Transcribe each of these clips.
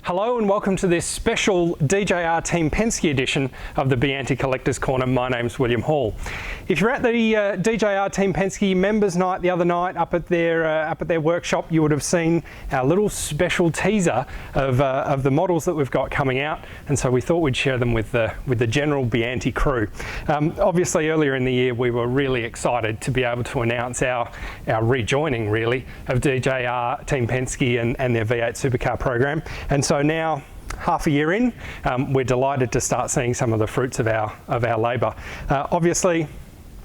Hello and welcome to this special DJR Team Penske edition of the Biante Collectors Corner. My name's William Hall. If you're at the DJR Team Penske members night the other night up at their workshop, you would have seen our little special teaser of the models that we've got coming out, and so we thought we'd share them with the general Biante crew. Obviously earlier in the year we were really excited to be able to announce our rejoining really of DJR Team Penske and their V8 supercar program, and so now, half a year in, we're delighted to start seeing some of the fruits of our labour. Obviously,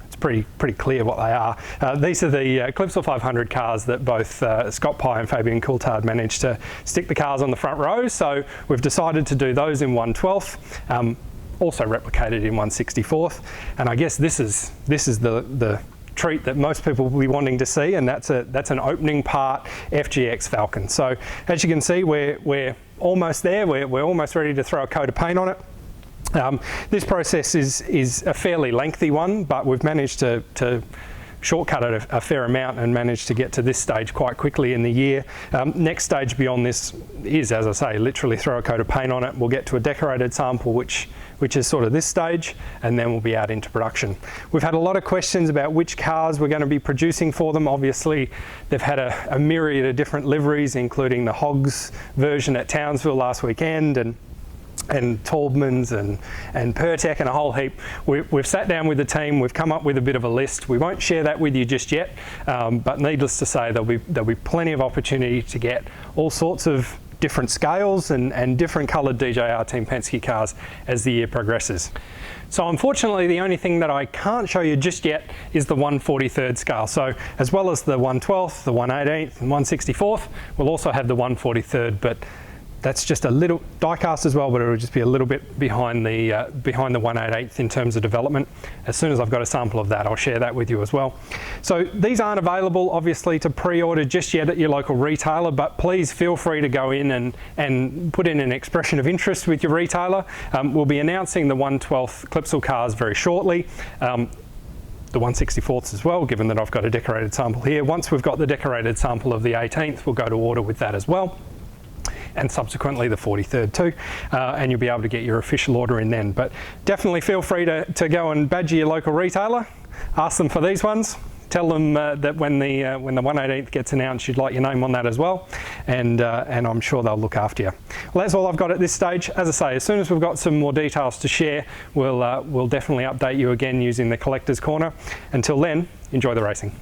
it's pretty clear what they are. These are the Clipsal 500 cars that both Scott Pye and Fabian Coulthard managed to stick the cars on the front row. So we've decided to do those in 1/12, also replicated in 1/64, and I guess this is the treat that most people will be wanting to see, and that's an opening part FGX Falcon. So as you can see, we're almost there. We're almost ready to throw a coat of paint on it. This process is a fairly lengthy one, but we've managed to shortcut it a fair amount and managed to get to this stage quite quickly in the year. Next stage beyond this is, as I say, literally throw a coat of paint on it. We'll get to a decorated sample, which is sort of this stage, and then we'll be out into production. We've had a lot of questions about which cars we're going to be producing for them. Obviously, they've had a myriad of different liveries, including the Hogs version at Townsville last weekend, and Taubmans and Pertec and a whole heap. We've sat down with the team, we've come up with a bit of a list. We won't share that with you just yet, but needless to say, there'll be plenty of opportunity to get all sorts of different scales and different coloured DJR Team Penske cars as the year progresses. So unfortunately, the only thing that I can't show you just yet is the 1/43rd scale. So as well as the 1/12th, the 1/18th and 1/64th, we'll also have the 1/43rd, but that's just a little die-cast as well, but it'll just be a little bit behind the 1/18th in terms of development. As soon as I've got a sample of that, I'll share that with you as well. So these aren't available, obviously, to pre-order just yet at your local retailer, but please feel free to go in and put in an expression of interest with your retailer. We'll be announcing the 1/12th Clipsal cars very shortly. The 1/64ths as well, given that I've got a decorated sample here. Once we've got the decorated sample of the 18th, we'll go to order with that as well, and subsequently the 43rd too, and you'll be able to get your official order in then. But definitely feel free to go and badger your local retailer, ask them for these ones, tell them that when the 1/18th gets announced, you'd like your name on that as well, and I'm sure they'll look after you. Well, that's all I've got at this stage. As I say, as soon as we've got some more details to share, we'll definitely update you again using the Collector's Corner. Until then, enjoy the racing.